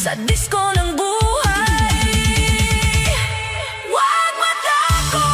sa disco ng buhay. Wag matakot.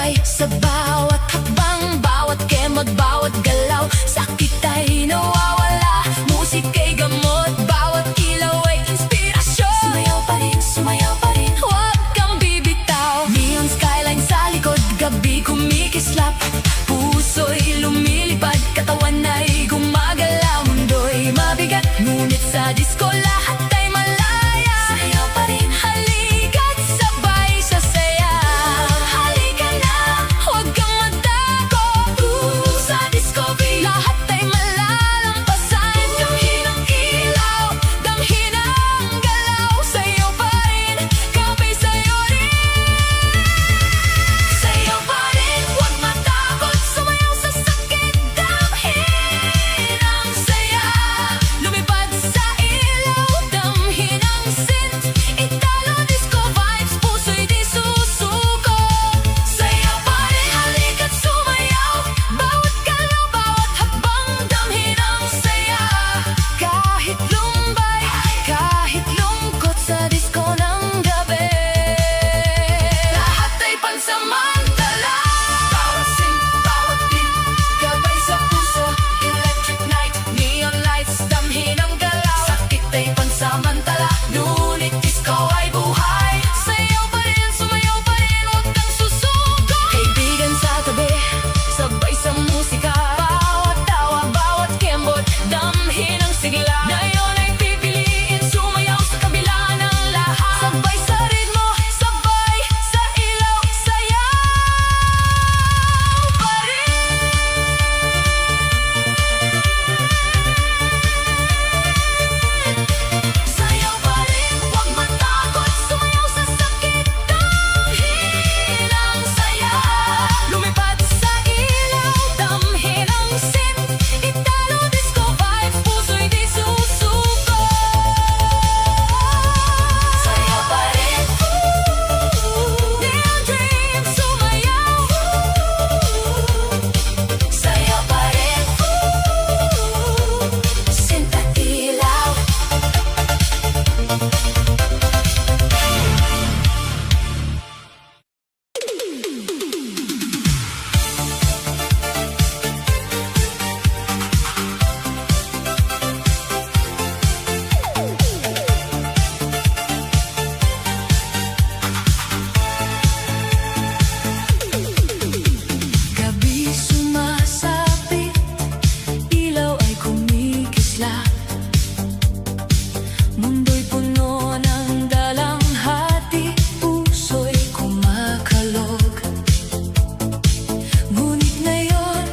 gabay sa bawat hakbang, bawat kemot, bawat galaw. Sakit ay nawawala, musika'y gamot, bawat ilaw ay inspirasyon. Sumayaw pa rin, huwag kang bibitaw. Neon skyline sa likod, gabi kumikislap, puso'y lumilipad, katawan ay gumagalaw. Mundo'y mabigat, ngunit sa disco lahat ay malaya. Sumayaw pa rin, halika't sabay sa saya. Halika na, huwag kang matakot. Sa discovery, lahat ay malalampasan. Damhin ang ilaw, damhin ang galaw. Sayaw pa rin, gabay sa'yo rin. Sayaw pa rin, huwag matakot. Sumayaw sa sakit, damhin ang saya. Lumipad sa ilaw, damhin ang scent. Italo disco vibes, puso'y di susuko. Sayaw pa rin, halika't sumayaw. Bawat galaw, bawat hakbang, damhin ang saya. Kahit lumbay, kahit lungkot sa disco ng gabi, lahat ay pansamantala. Bawat sing, bawat beat, gabay sa puso. Electric night, neon lights, damhin ang galaw. Sakit ay pansamantala, ngunit disco ay buhay. Sayaw pa rin, sumayaw pa rin, huwag kang susuko. Kaibigan sa tabi, sabay sa musika. Bawat tawa, bawat kembot, damhin ang sigla. Ngayon ay pipiliin, sumayaw sa kabila ng lahat. Sabay sa ritmo, sabay sa ilaw, sayaw pa rin. Sayaw pa rin, huwag matakot. Sumayaw sa sakit, damhin ang saya. Lumipad sa ilaw, damhin ang scent. Italo disco vibes, puso'y di susuko. Sayaw pa rin, neon dreams, sumayaw. Sayaw pa rin, scent at ilaw. Gabi sumasapit, ilaw ay kumikislap. Mundo'y puno ng dalanghati, puso'y kumakalog. Ngunit ngayon,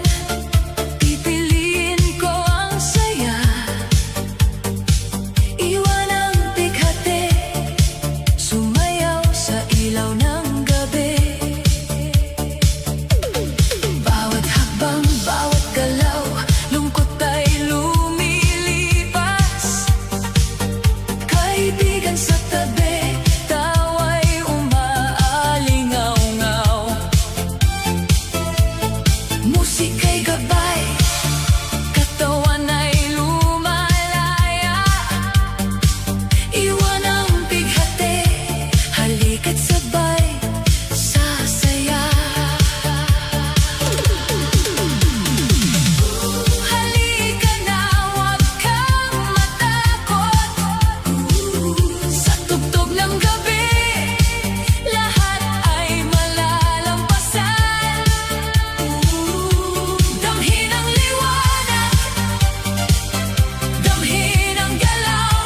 pipiliin ko ang saya. Iwan ang bighati, sumayaw sa ilaw ng gabi. Bawat hakbang, bawat galaw, lungkot ay lumilipas. Kaibigan sa tabi, tawa'y umaalingaw-ngaw. Musika'y gabay, katawan ay lumalaya. Iwan ang bighati, halika't sabay sa saya. Halika na, huwag kang matakot. Sa tugtog ng gabi, lahat ay malalampasan. Damhin ang liwanag, damhin ang galaw.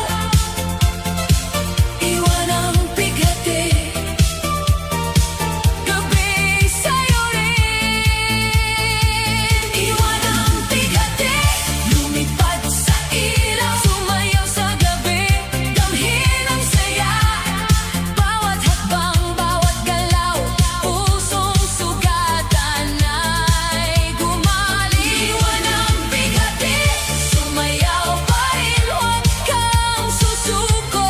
Iwan ang bighati, gabi sa'yo rin. Iwan ang bighati, lumipad sa ilaw. Sumayaw sa gabi, damhin ang saya. Bawat hakbang, bawat galaw, pusong sugatan ay gumali. Iwan ang bighati, sumayaw pa rin, huwag kang susuko.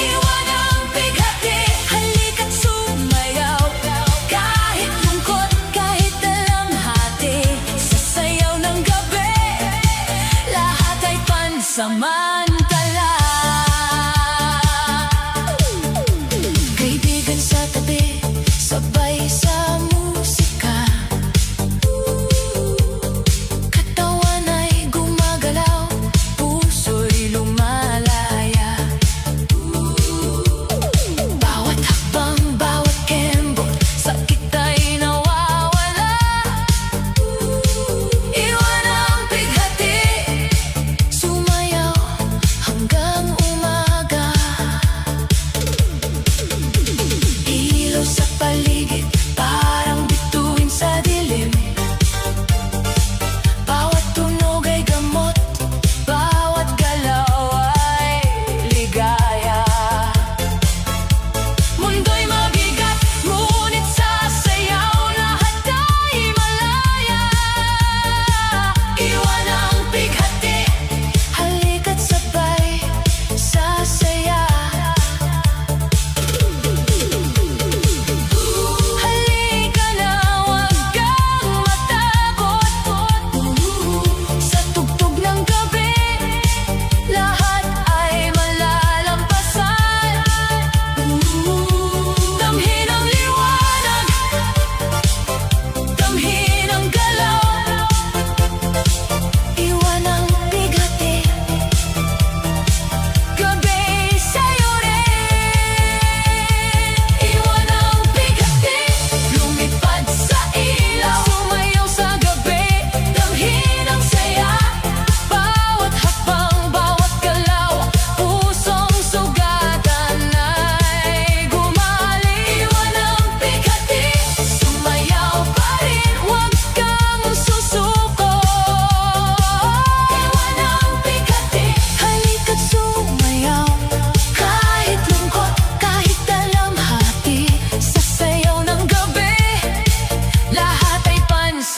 Iwan ang bighati, halika't sumayaw. Kahit lungkot, kahit dalamhati, sa sayaw ng gabi, lahat ay pansamantala. Kaibigan sa tabi, sabay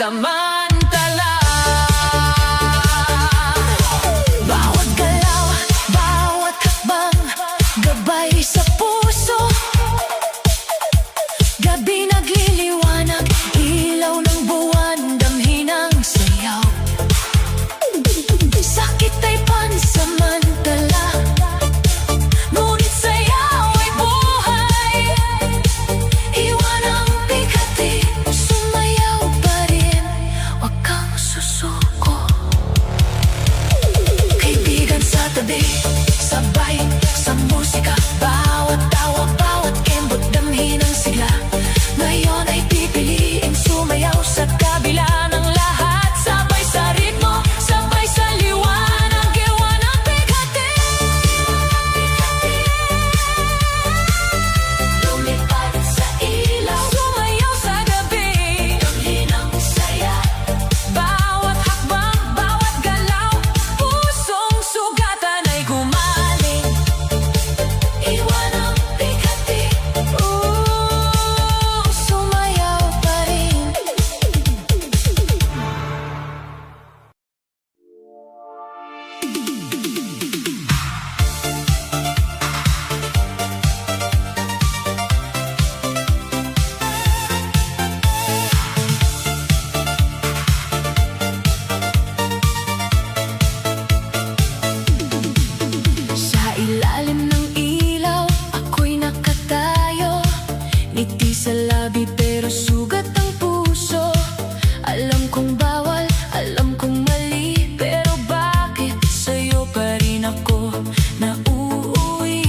pansamantala. Bawat galaw, bawat hakbang, gabay sa puso. Gabi nagliliwanag, ilaw ng buwan, damhin ang sayaw. Sakit ay pansamantala, ngunit sayaw ay buhay. Iwan ang bigati, sumayaw pa rin, wag kang susuko. Kaibigan sa tabi, sabay sa musika, bawat tawa, bawat kembot, damhin ang sigla. Ngayon ay pipiliin sumayaw sa kabila ng lahat. Sabay sa ritmo, sabay sa liwanag, iwan ang bigati. Lumipad sa ilaw, sumayaw sa gabi, damhin ang saya. Bawat hakbang, bawat galaw, pusong sugatan ay gumaling. Iwan ang bigati, sumayaw pa rin. Sa ilalim ng ilaw, ako'y nakatayo. Ngiti sa labi pero sugat ang puso. Alam kong bawal, alam kong mali, pero bakit sa'yo pa rin ako nauuwi?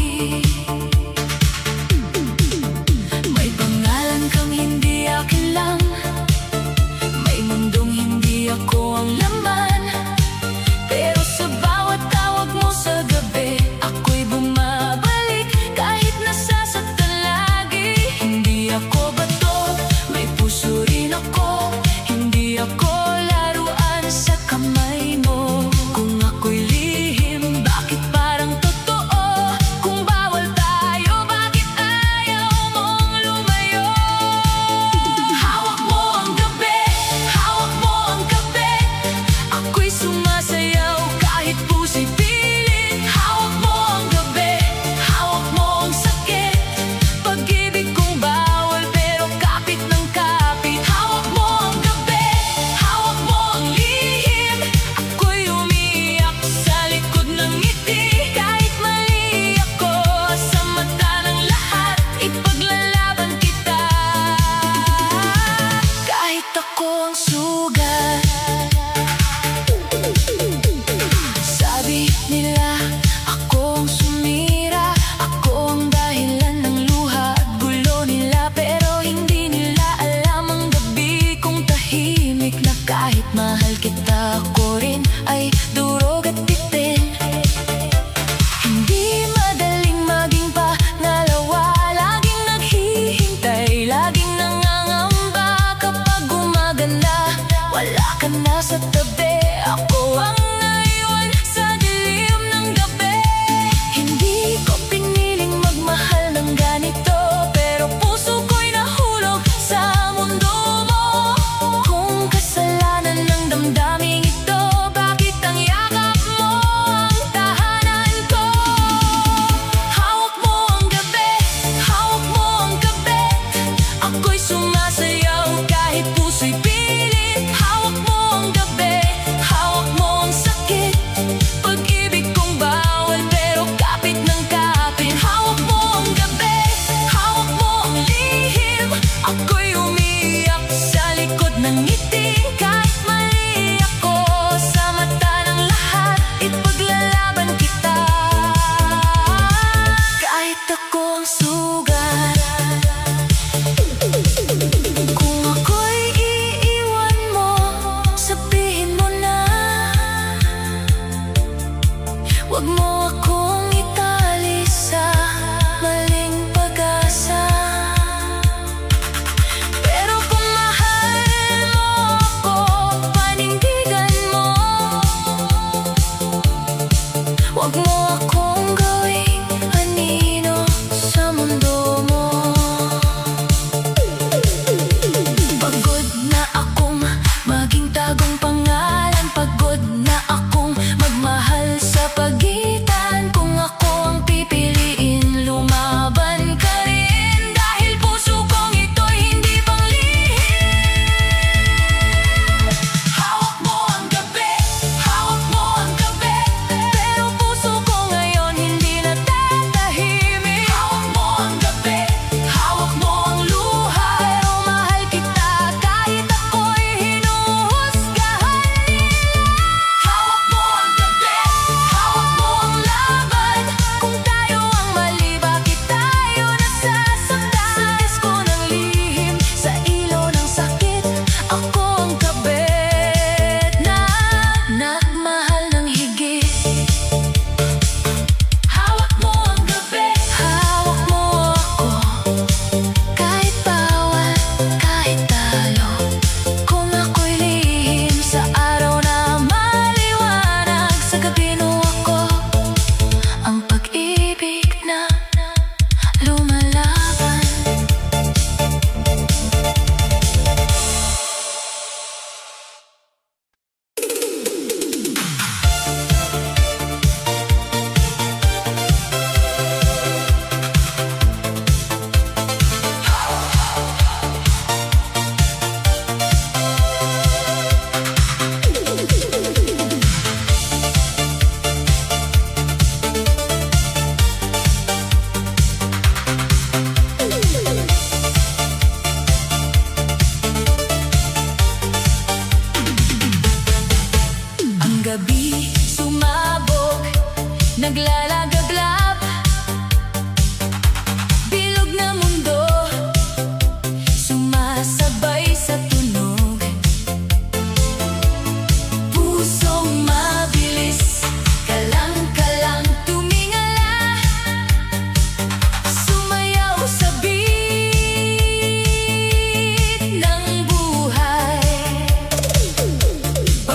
May pangalan kang hindi akin lang, may mundong hindi ako ang laman. Pero sa bawat tawag mo sa gabi, ako'y bumabalik kahit nasasaktan lagi. Hindi ako bato, may puso rin ako. Hindi ako laruan sa kamay mo. Kung ako'y lihim, bakit parang totoo? Kung bawal tayo, bakit ayaw mong lumayo? Hawak mo ang gabi, hawak mo ang gabi. Ako'y sumasayaw kahit puso'y pilit. Hawak mo ang gabi, hawak mo ang sakit. Pag-ibig kong bawal pero kapit ng kapit. Hawak mo ang gabi, hawak mo ang lihim. Ako'y umiiyak sa likod ng ngiti. Kahit mali ako sa mata ng lahat, ipaglalaban kita. Kahit ako ang sugat. Sabi nila, ako ang sumira, ako ang dahilan ng luha at gulo nila. Pero hindi nila alam ang gabi kong tahimik na kahit mahal kita, ako rin ay durog at bitin. Hindi madaling maging pangalawa, laging naghihintay, laging nangangamba. Kapag gumagana, wala ka na sa tabi, ako ang naiwan sa dilim ng gabi. Hindi ko piniling magmahal ng ganito, pero puso ko'y nahulog sa mundo mo. Kung kasalanan ng damdaming ito, bakit ang yakap mo ang tahanan ko? Hawak mo ang gabi, hawak mo ang gabi. Ako'y sumasayaw kahit puso'y pilit. Hawak mo ang gabi, hawak mo ang sakit. Pag-ibig kong bawal pero kapit ng kapit. Hawak mo ang gabi, hawak mo ang lihim. Ako'y umiiyak sa likod ng ngiti. Kahit mali ako sa mata ng lahat, ipaglalaban kita. Kahit ako ang sugat.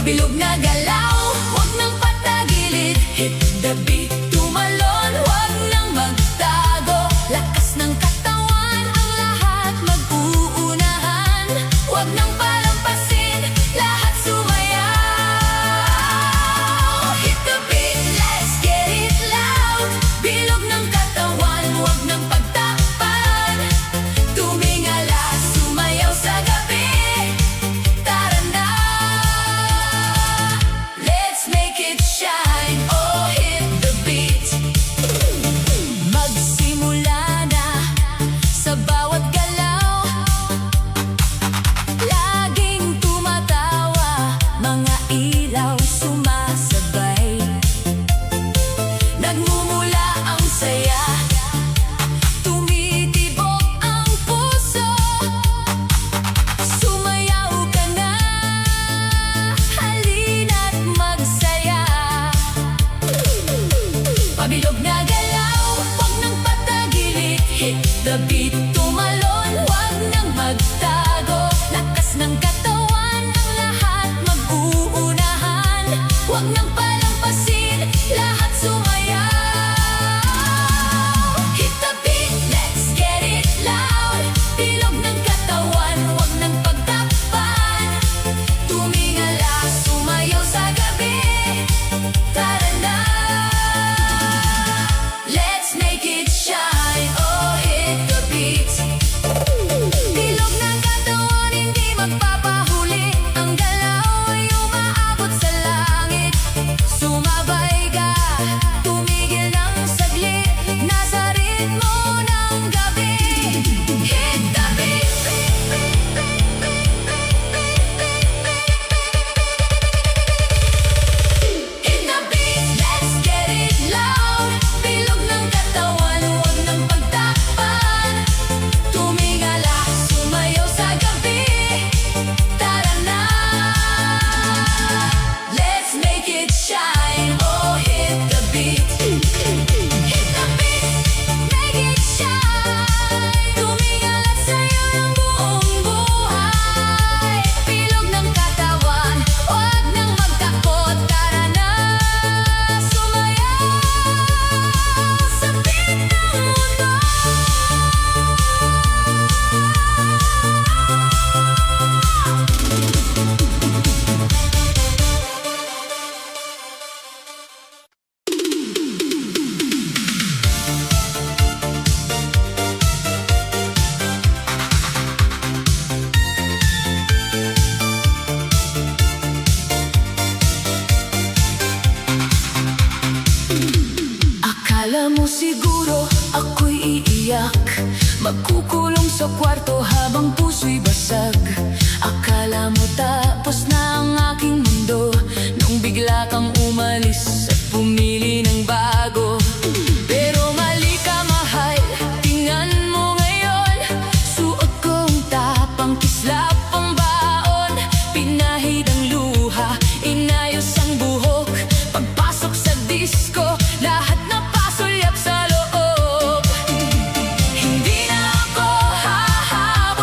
Pabilog na galaw, huwag nang patagilid. Hit the beat, tumalon, huwag nang magtago. Lakas ng katawan, ang lahat mag-uunahan. Huwag nang palampasin, lahat sumayaw. Hit the beat, let's get it loud. Bilog ng katawan, huwag nang pagtakpan. Tumingala, sumayaw sa gabi. Tara na, let's make it shine. Oh, hit the beat. Magsimula na sa bawat galaw. Laging tumatawa, mga ilaw sumasabay. Nagmumula ang saya, tumitibok ang puso. Sumayaw ka na, halina't magsaya. Pabilog na galaw, huwag nang patagilid. Hit the beat, tumalon, huwag nang magtago. Lakas ng katawan, ang lahat mag-uunahan. Huwag nang palampasin, lahat sumayaw. Hit the beat, let's get it loud. Bilog ng katawan, huwag nang pagtakpan. Tumingala, sumayaw sa gabi. Tara na, let's make it shine. Oh, hit the beat. Bilog ng katawan, hindi magpapahuli. Ang galaw ay umaabot sa langit. Sumabay ka, tumigil ng saglit. Nasa ritmo ng gabi. Hit the beat. Hit the beat, let's get it loud. Bilog ng katawan, huwag nang pagtakpan. Tumingala, sumayaw sa gabi. Tara na, let's make it shine. Oh, hit the beat. Hit the beat, make it shine. Tumingala sa'yo ng buong buhay. Bilog ng katawan, huwag nang magtakot. Tara na, sumayaw sa beat ng mundo. Akala mo siguro ako'y iiyak, magkukulong sa kwarto habang puso'y basag. Akala mo tapos na ang aking mundo nung bigla kang umalis at pumili ng bago. Pero mali ka, mahal, tingnan mo ngayon. Suot kong tapang, kislap ang baon. Pinahid ang luha, inayos ang buhok. Pagpasok sa disco, lahat na pasulyap sa loob. Hindi na ako hahabol.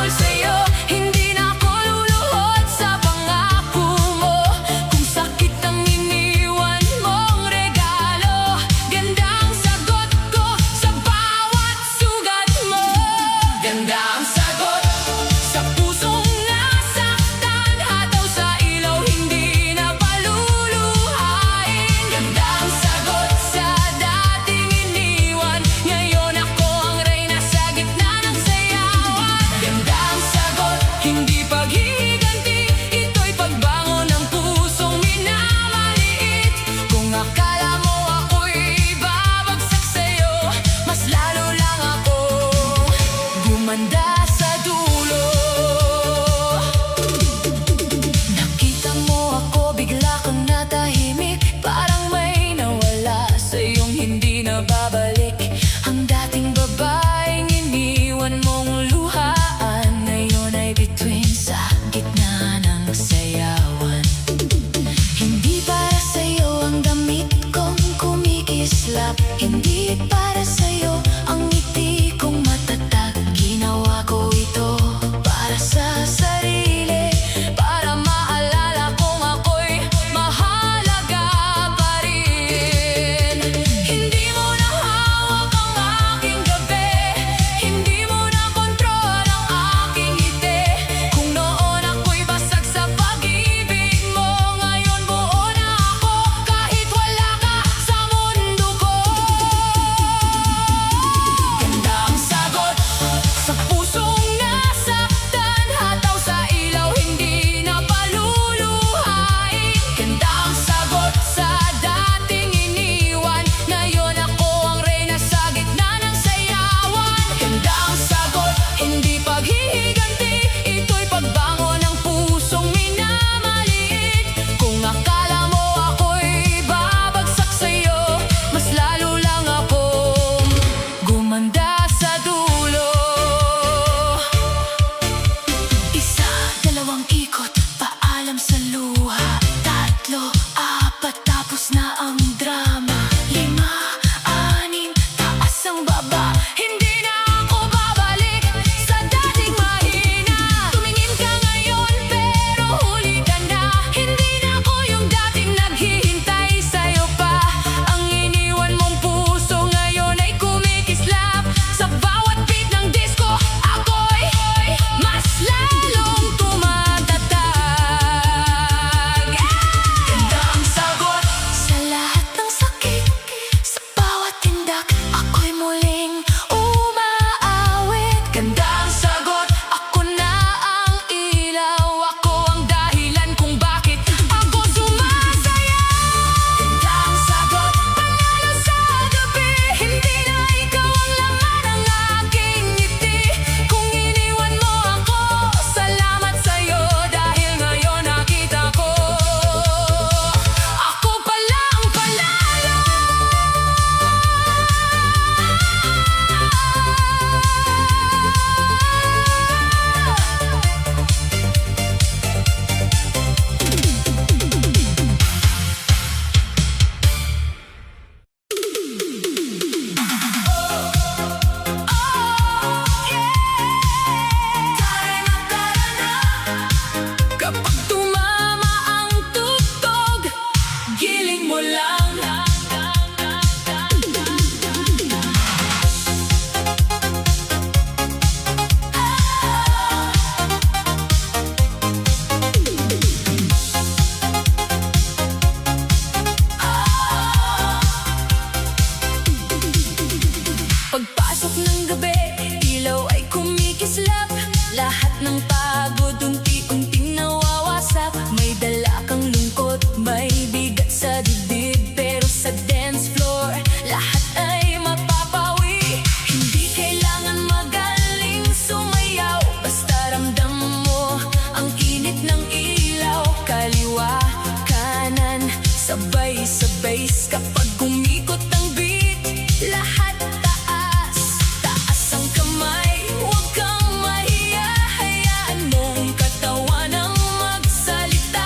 ng pagod unti-unting nawawasak. May dala kang lungkot, may bigat sa dibdib, pero sa dance floor lahat ay mapapawi. Hindi kailangan magaling sumayaw, basta ramdam mo ang init ng ilaw. Kaliwa, kanan, sabay-sabay kapag kumikot ang beat. Lahat taas, taas ang kamay, huwag kang mahiya. Hayaan mong katawan ang magsalita.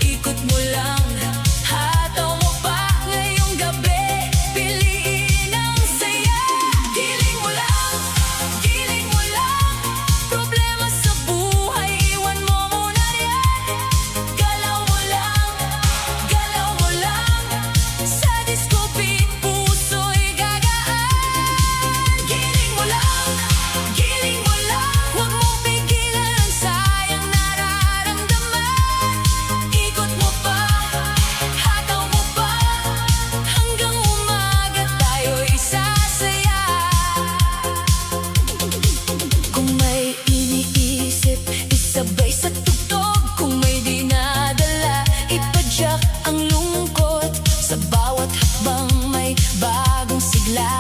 Ikot mo lang, hataw mo pa ngayong gabi. Piliin ang saya. Giling mo lang, giling mo lang. Problema sa buhay, iwan mo muna yan. Galaw mo lang, galaw mo lang. Sa disco beat, puso'y gagaan. Giling mo lang, giling mo lang. Huwag mong pigilan ang sayang nararamdaman. Ikot mo pa, hataw mo pa, hanggang umaga tayo'y sasaya. Kung may iniisip, isabay sa tugtog. Kung may dinadala, ipadyak ang lungkot. Sa bawat hakbang may bagong sigla,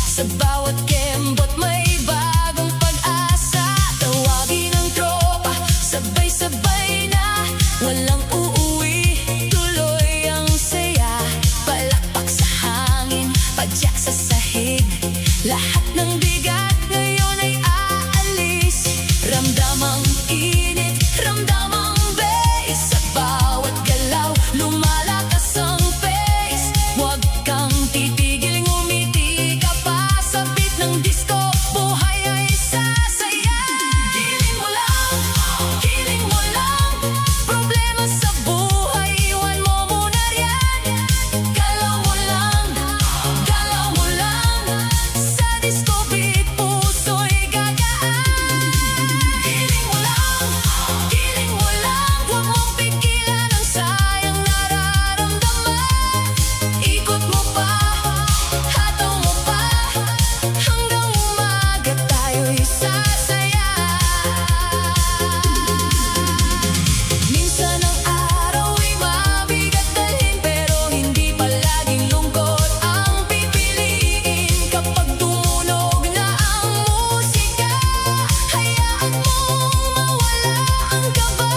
sa bawat kembot may bagong pag-asa. Tawagin ang tropa, sabay-sabay na, walang uuwi, tuloy ang saya. Palakpak sa hangin, padyak sa sahig, lahat ng bigat ngayon ay aalis. Ramdam ang init, ramdam ang bass. Sa bawat galaw, lumalakas ang pace. Huwag kang titigil, ngumiti ka pa sa beat ng disco. Buhay ay sasaya. Giling mo lang, giling mo lang. Problema sa buhay, iwan mo muna riyan. Galaw mo lang, galaw mo lang. Sa disco beat, puso'y gagaan. Giling mo lang, giling mo lang. Huwag mong pigilan ang sayang nararamdaman. Ikot mo pa, hataw mo pa, hanggang umaga tayo'y sasaya. Minsan ang araw ay mabigat dalhin, pero hindi palaging lungkot ang pipiliin. Kapag tumunog na ang musika, hayaan mong mawala ang kaba.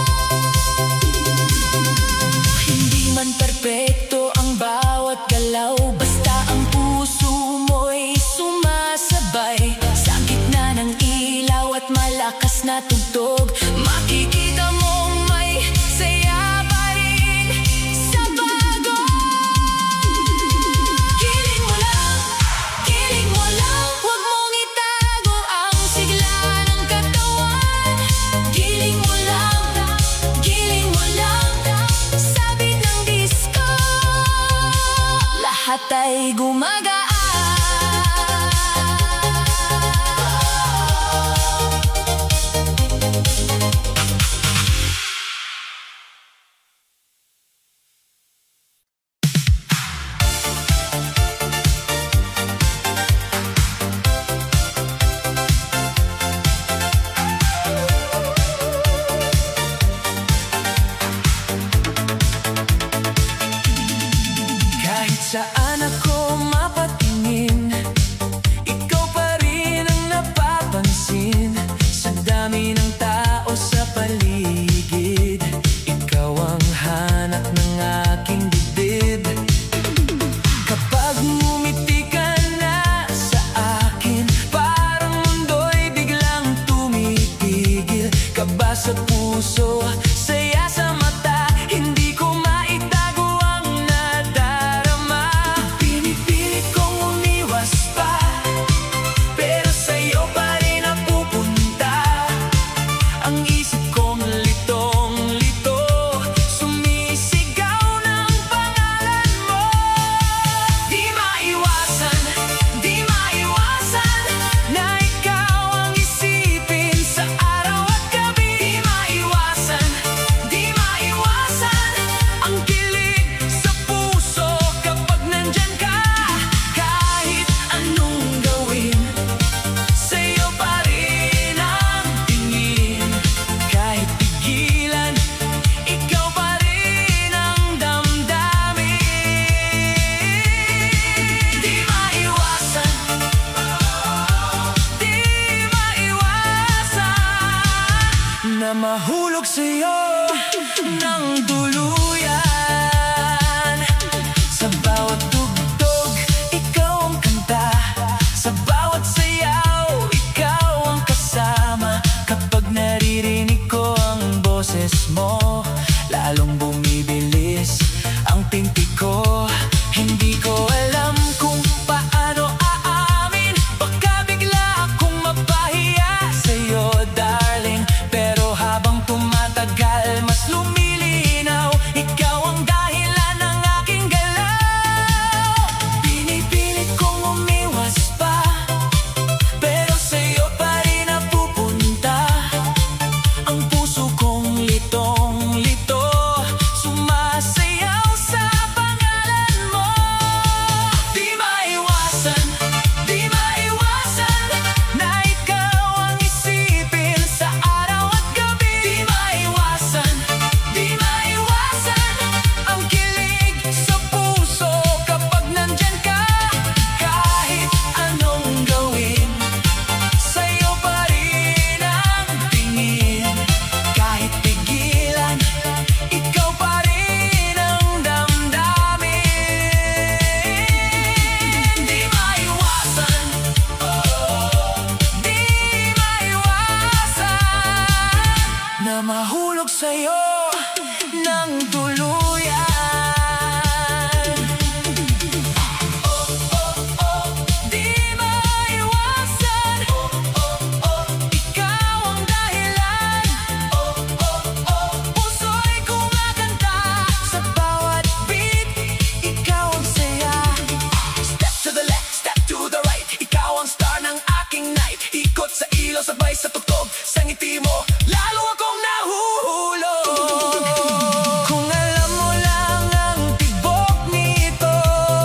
Hindi man perpekto ang bawat galaw, basta ang puso mo'y sumasabay. Sa gitna ng ilaw at malakas na tugtog, makikita mong may saya pa rin sa bago. Giling mo lang, giling mo lang. Huwag mong itago ang sigla ng katawan. Giling mo lang, giling mo lang. Sa beat ng disco, lahat ay gumagaan. Kahit saan ako mapatingin, ikaw pa rin ang napapansin. Sa dami ng tao sa paligid, ikaw ang hanap ng aking dibdib. Kapag ngumiti ka na sa akin, parang mundo'y biglang tumipigil. Kaba sa puso, saya sa mata, hindi ko maitago ang nadarama. Pinipilit kong umiwas pa, pero sa'yo pa rin napupunta. Ang isip kong litong-lito, sumisigaw ng pangalan mo. Di maiwasan na ikaw ang isipin sa araw at gabi. Di maiwasan ang kilig sa puso kapag nandyan ka. Kahit anong gawin, sa'yo pa rin ang tingin. na mahulog sa'yo ng tuluyan. Sa bawat tugtog, ikaw ang kanta. Sa bawat sayaw, ikaw ang kasama. Kapag naririnig ko ang boses mo, lalong bumibilis ang tintig ko. Hindi ko alam kung paano aamin. Baka bigla akong mapahiya sa'yo, darling. Pero habang tumatagal, mas lumilinaw. Ikaw ang dahilan ng aking galaw. Pinipilit kong umiwas pa, pero sa'yo pa rin napupunta. Ang puso kong litong-lito, sumasayaw sa pangalan mo. Di maiwasan na ikaw ang isipin sa araw at gabi. Di maiwasan ang kilig sa puso kapag nandyan ka. Kahit anong gawin, sa'yo pa rin ang tingin. Kahit pigilan, ikaw pa rin ang damdamin. Di maiwasan na mahulog sa'yo ng tuluyan. Di maiwasan, ikaw ang dahilan. Puso'y kumakanta sa bawat beat. Ikaw ang saya. Step to the left, step to the right. Ikaw ang star ng aking night. Ikot sa ilaw, sabay sa tugtog. Sa ngiti mo, lalo akong nahuhulog. Kung alam mo lang ang tibok nito,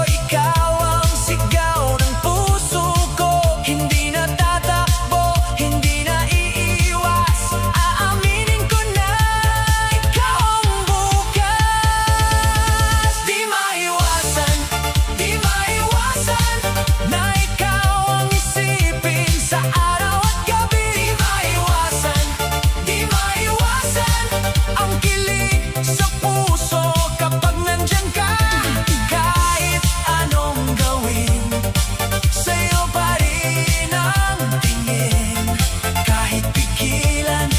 ikaw ang sigaw ng puso ko. Hindi na tatakbo, hindi na iiwas. Aaminin ko na ikaw ang bukas. Di maiwasan na ikaw ang isipin sa araw at gabi. Di maiwasan ang kilig sa puso kapag nandyan ka. Kahit anong gawin, sa'yo pa rin ang tingin. Kahit pigilan,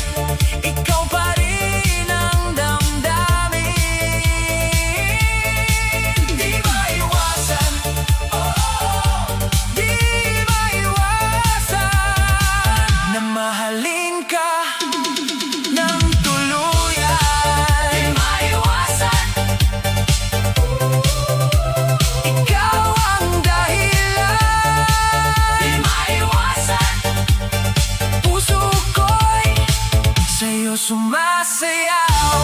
ikaw pa rin ang damdamin. Di maiwasan na mahalin ka ng tuluyan. Di maiwasan, ikaw ang dahilan. Di maiwasan, puso ko'y sa'yo sumasayaw.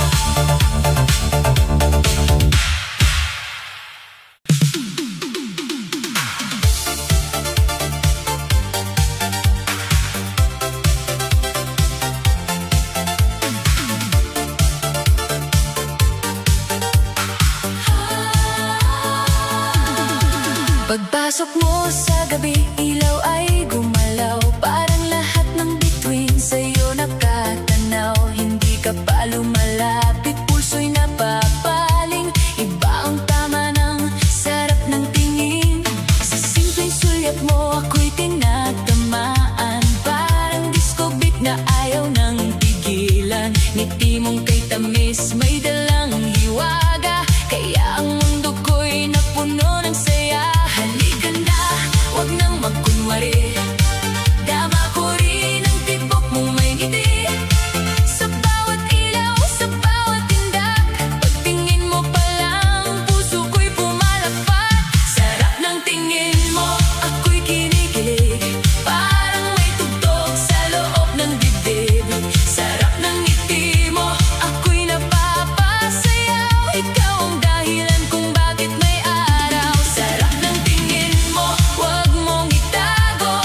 Pagpasok mo sa gabi, ilaw ay gumalaw. Parang lahat ng bituin sa'yo nakatanaw. Hindi ka pa lumalapit, puso'y napapaling. Iba ang tama ng sarap ng tingin. Sa simpleng sulyap mo ako'y tinatamaan. Parang disco beat na ayaw nang pigilan. Ngiti mong kay tamis, may dalang hiwaga. Kaya ang mundo ko'y napuno ng saya. Halika na, wag nang magkunwari. Dama ko rin ang tibok mong may ngiti. Sa bawat ilaw, sa bawat tindak, pagtingin mo pa lang, puso ko'y pumalakpak. Sarap ng tingin mo, ako'y kinikilig. Parang may tugtog sa loob ng dibdib. Sarap ng ngiti mo, ako'y napapasayaw. Ikaw ang dahilan kung bakit may araw. Sarap ng tingin mo, wag mong itago.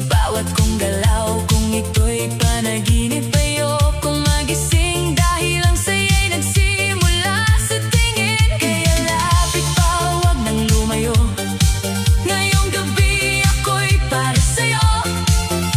bawat kong galaw. Kung ito'y panaginip, ayokong magising, dahil ang saya'y nagsimula sa tingin. Kaya lapit pa, huwag nang lumayo. Ngayong gabi ako'y para sa'yo.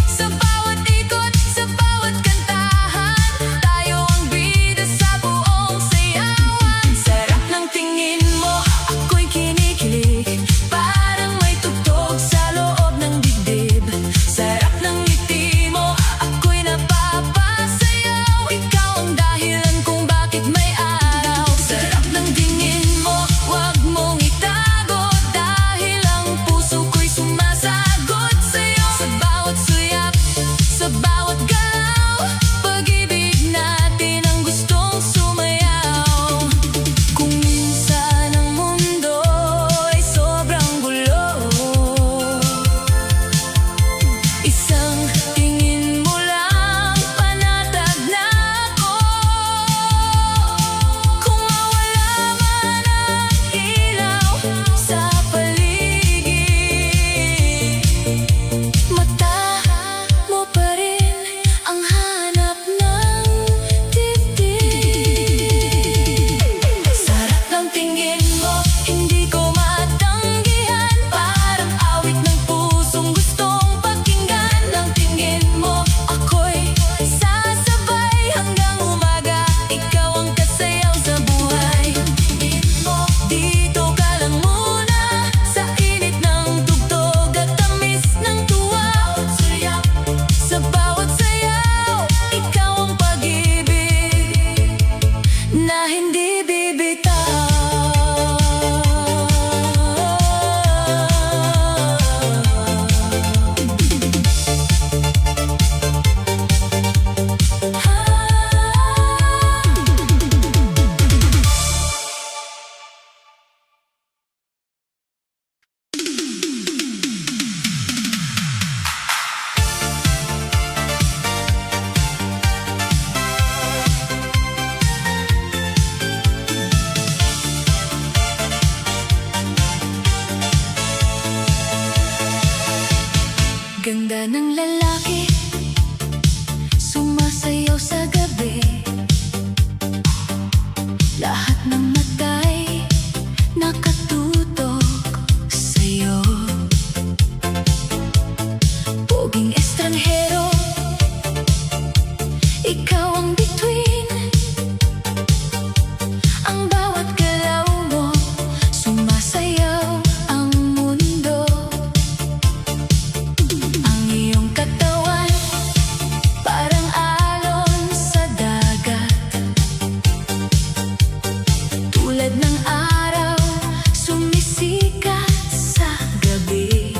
Sa bawat ikot, sa bawat kantahan, tayo ang bida sa buong sayawan. Sarap ng tingin mo, ako'y kinikilig, parang may tugtog sa loob ng dibdib. Sarap ng ngiti mo, ako'y napapasayaw. Ikaw ang dahilan kung bakit may araw. Sarap ng tingin mo, huwag mong itago, dahil ang puso ko'y sumasagot sa'yo. Sa bawat suyap, sa bawat galaw, pag-ibig natin ang gustong sumayaw. Kung minsan ang mundo ay sobrang gulo, isang tingin mo lang, panatag na ako. Kung mawala man ang ilaw sa paligid, mata mo pa rin ang hanap ng dibdib. Sarap ng tingin mo, hindi ko matanggihan, parang awit ng pusong gustong pakinggan. Ng tingin mo, ako'y sasabay hanggang umaga, ikaw ang kasayaw sa buhay. Tingin mo, dito ka lang muna, sa init ng tugtog at tamis ng tuwa. Sa bawat sayaw, ikaw ang pag-ibig na hindi bibitaw. Ganda ng lalaki, sumasayaw sa gabi. Lahat ng mata'y nakatutok sa'yo. Poging estranghero, ikaw ang bituin. Ang bawat galaw mo, sumasayaw ang mundo. Ang iyong katawan, parang alon sa dagat. Tulad ng araw, sumisikat sa gabi.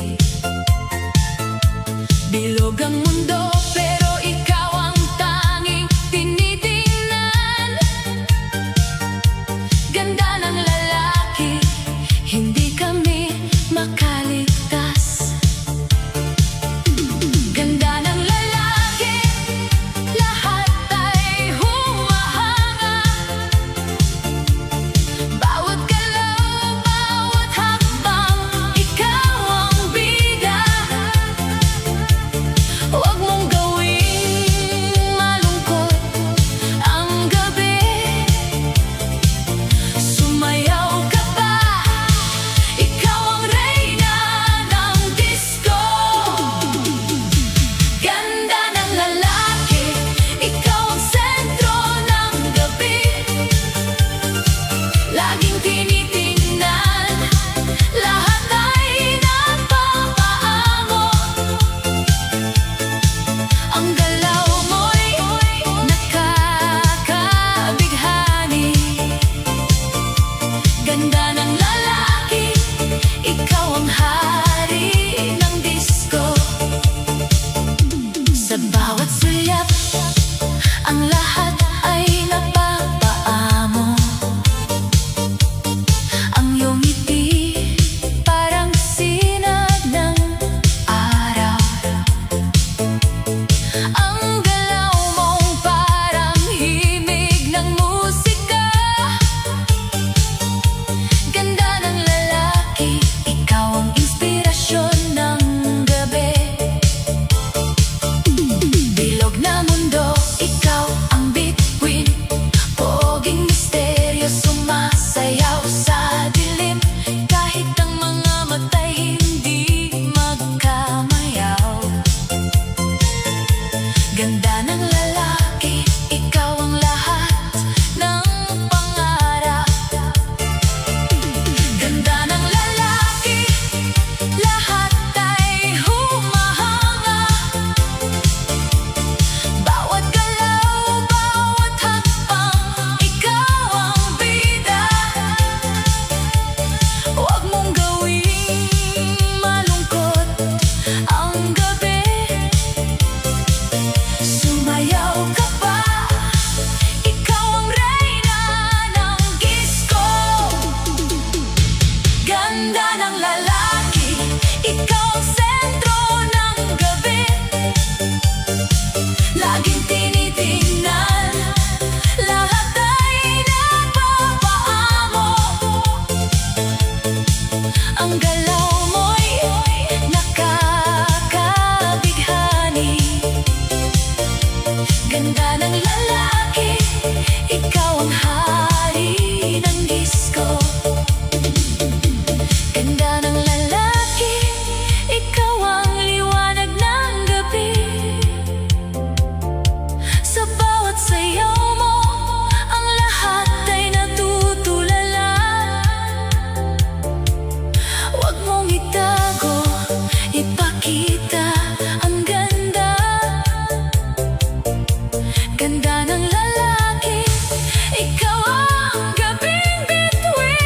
Bilog ang mundo, pero ikaw ang tanging tinitingnan. Ganda ng lalaki, hindi kami makaligtas. Ganda ng lalaki, lahat ay humahanga. Bawat galaw, bawat hakbang, ikaw ang bida. Huwag mong Ganda ng lalaki, ikaw ang lahat ng pangarap. Ganda ng lalaki, lahat ay humahanga. Bawat galaw, bawat hakbang, ikaw ang bida. Huwag mong gawing malungkot ang gabi. Sumayaw ka pa, ikaw ang reyna ng disco. Ganda ng lalaki, ikaw ang sentro ng gabi. Laging tinitingnan, lahat ay nagpapaamo. Ang galaw mo'y nakakabighani. Ganda ng lalaki, ikaw ang hari ng disco. Ganda ng lalaki, ikaw ang liwanag ng gabi. Sa bawat sayaw mo, ang lahat ay natutulala. Huwag mong itago, ipakita ang ganda. Ganda ng lalaki, ikaw ang gabing bituin.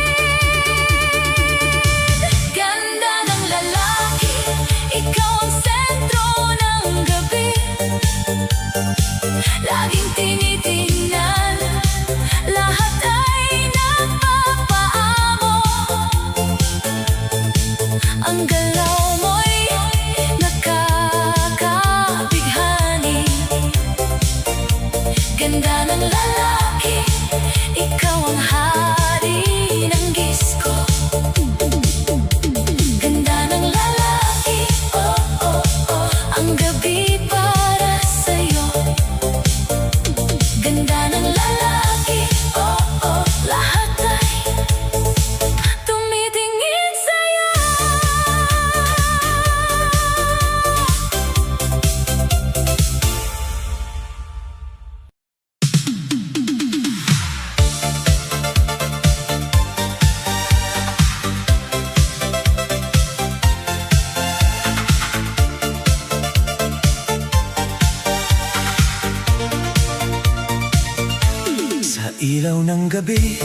Ganda ng lalaki, ikaw ang sentro ng gabi. Laging tinitingnan, lahat ay nagpapaamo. Ang galaw mo'y nakakabighani. Ganda ng lalaki, ikaw ang hari ng disco. Ganda ng lalaki, oh oh oh, ang gabi para sa'yo. Ganda ng lalaki, oh oh, lahat ay tumitingin sa'yo. Sa ilaw ng gabi,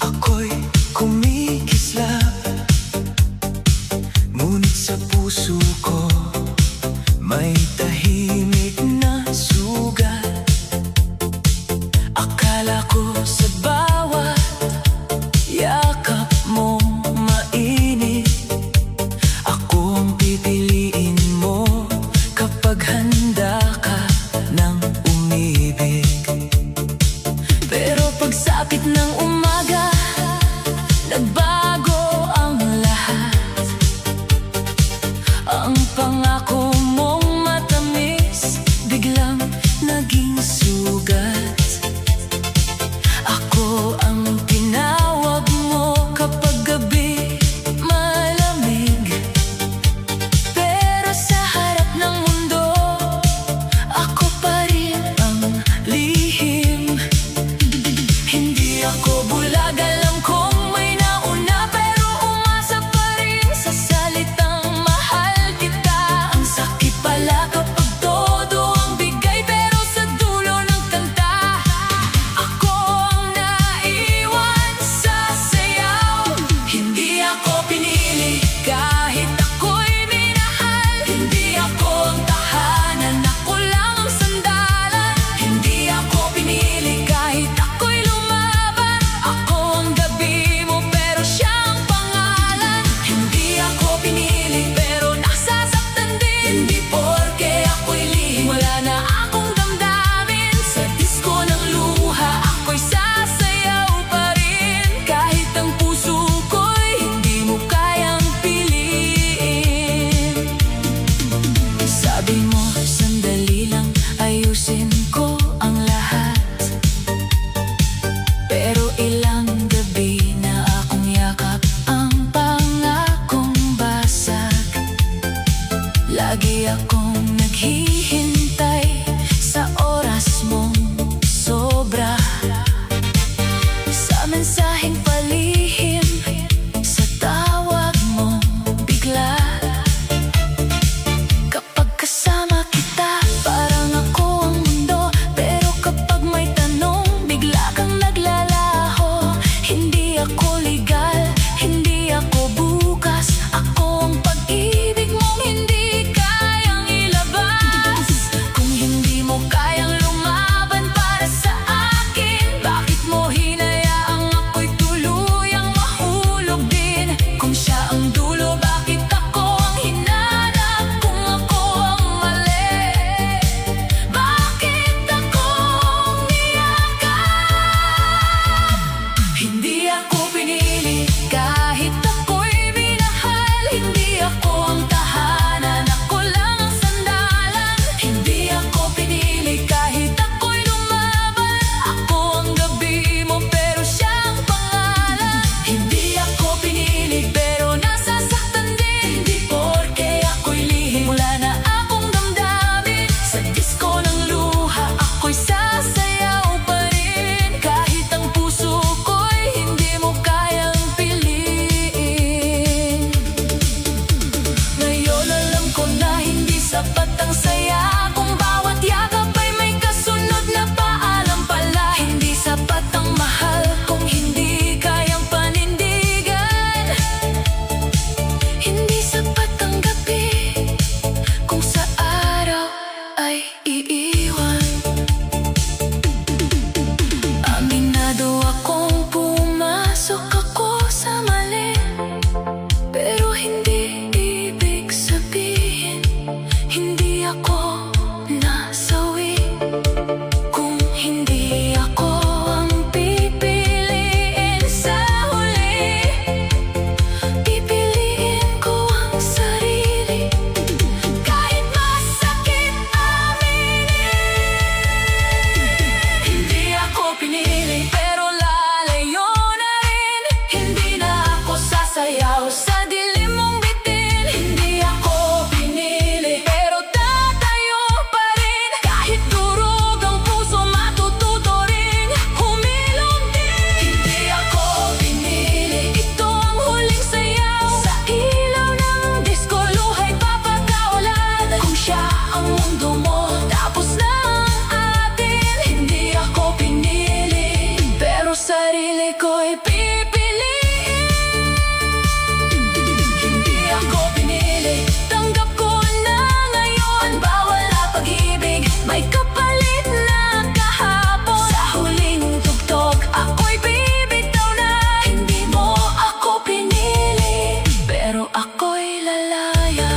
ako'y kumikislap. Ngunit sa puso ko, may tahimik na sugat. Akala ko sa bawat yakap mong mainit, ako ang pipiliin mo kapag handa ka ng umibig. Pero pagsapit ng umaga, nagbago ang lahat. Ang pangako mong matamis, biglang naging sugat. Ako ang tinawag mo kapag gabi malamig. Pero sa harap ng mundo, ako pa rin ang lihim. Hindi ako bulag, alam kong may nauna, pero umasa pa rin sa salitang mahal kita. Ang sakit pala kapag todo ang bigay, pero sa dulo ng kanta, ako ang naiwan sa sayaw. Hindi ako pinili kahit ako'y minahal. Hindi ako ang tahanan, ako lang ang sandalan. Hindi ako pinili kahit ako'y lumaban. Ako ang gabi mo, pero siya ang pangalan. Hindi ako pinili, pero nasasaktan din. Hindi porke ako'y lihim, wala na akong damdamin. Sa disco ng luha, ako'y sasayaw pa rin. Kahit ang puso ko'y hindi mo kayang piliin. Sabi mo, sandali lang, ayusin ko ang lahat. Pero ilang gabi na akong yakap, ang pangakong basag. Lagi akong naghihintay. sapat ang saya kung bawat yakap ay may kasunod na paalam pala. Hindi sapat ang mahal kung hindi kayang panindigan. Hindi sapat ang gabi kung sa araw ay iiwan. Aminado akong pumasok ako sa mali, pero hindi ibig sabihin hindi ako nasawi. Kung hindi ako ang pipiliin sa huli, pipiliin ko ang sarili. Kahit masakit aminin, hindi ako pinili, pero lalayo na rin. Hindi na ako sasayaw sa dilim mong bitin. Hindi ako pinili, pero tatayo pa rin. Kahit durog ang puso, matututo rin humilom din. Hindi ako pinili, ito ang huling sayaw. Sa ilaw ng disco, luha'y papagkawalan. Kung siya ang mundo mo, tapos na ang atin. Hindi ako pinili, pero sarili ko'y pipiliin. Hindi ako pinili, tanggap ko na ngayon. Bawal na pag-ibig, may kapalit na kahapon. Sa huling tugtog, ako'y bibitaw na. Hindi mo ako pinili, pero ako'y lalaya.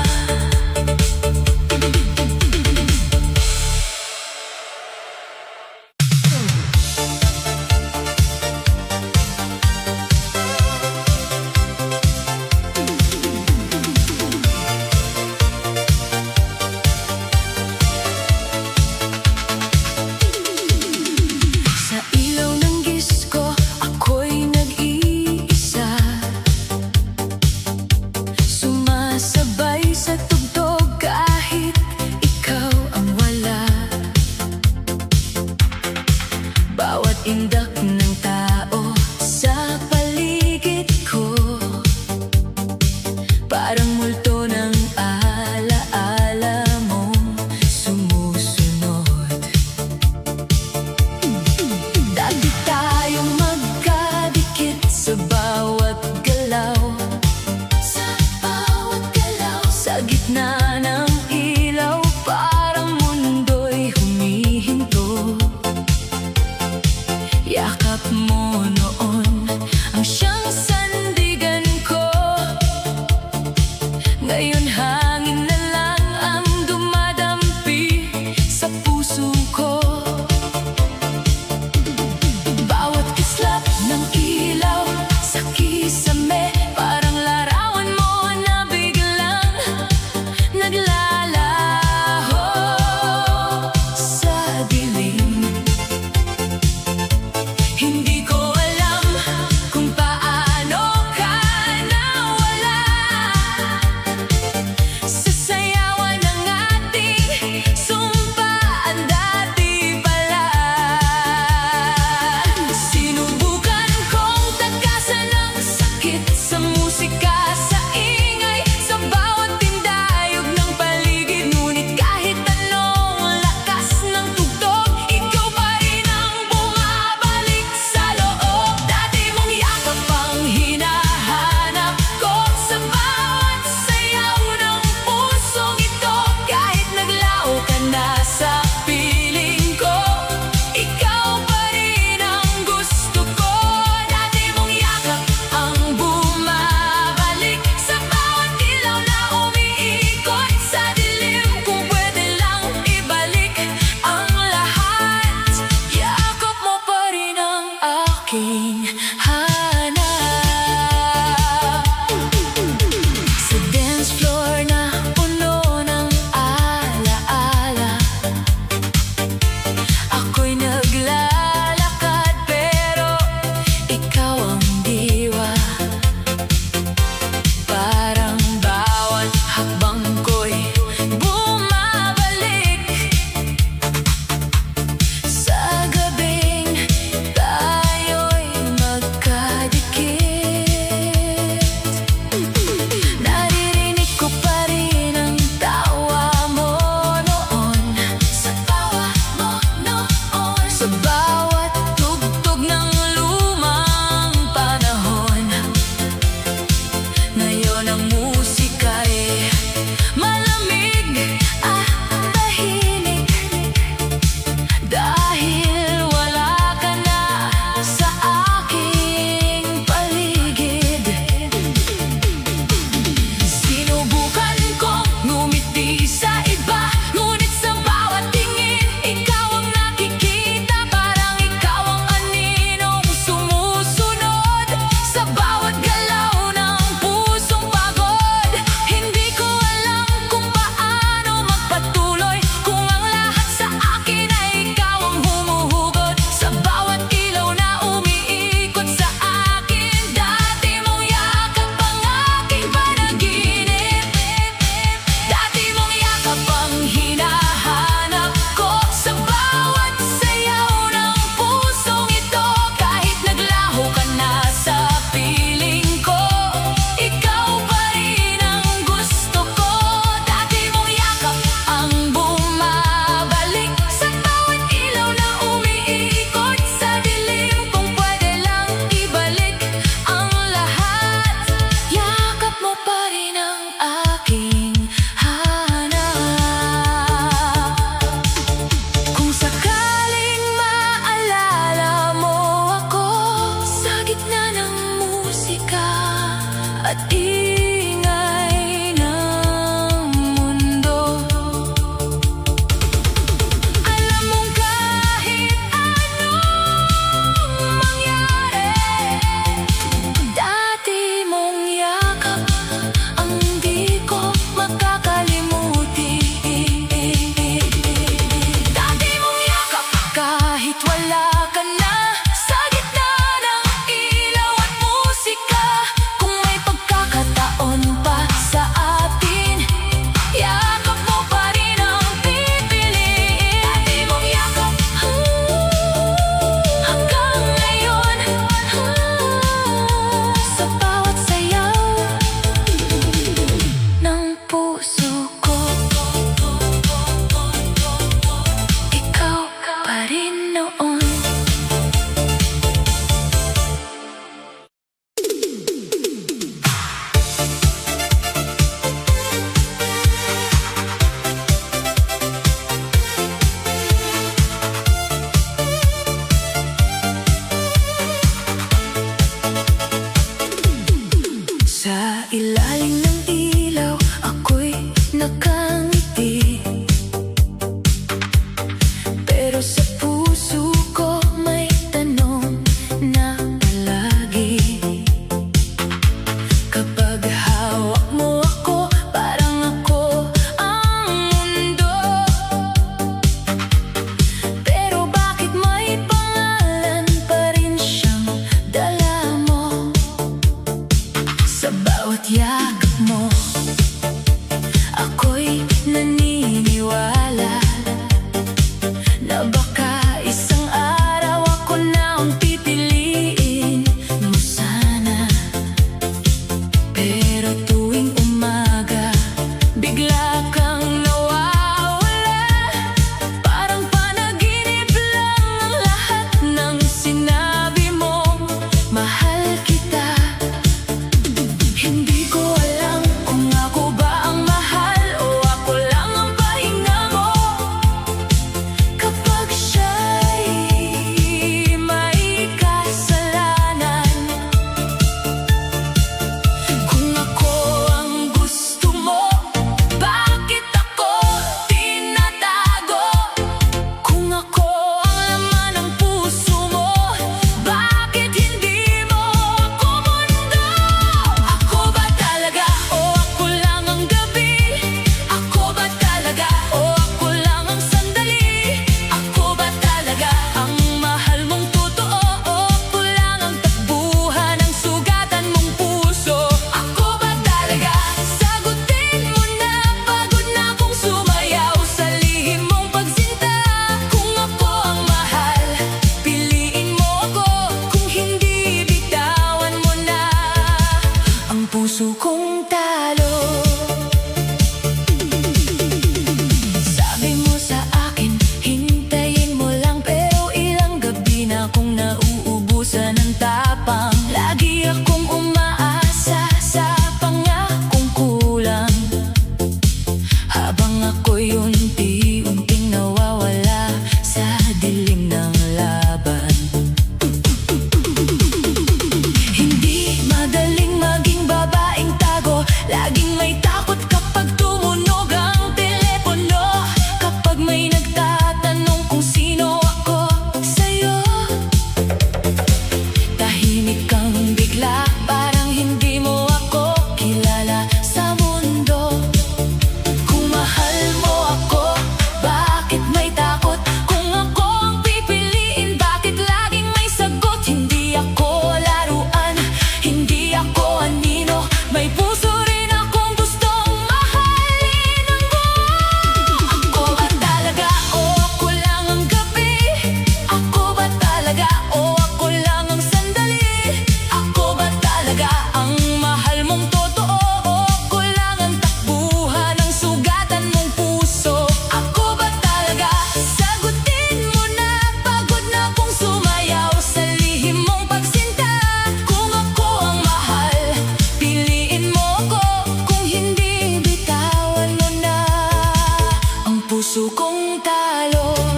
puso kong talo.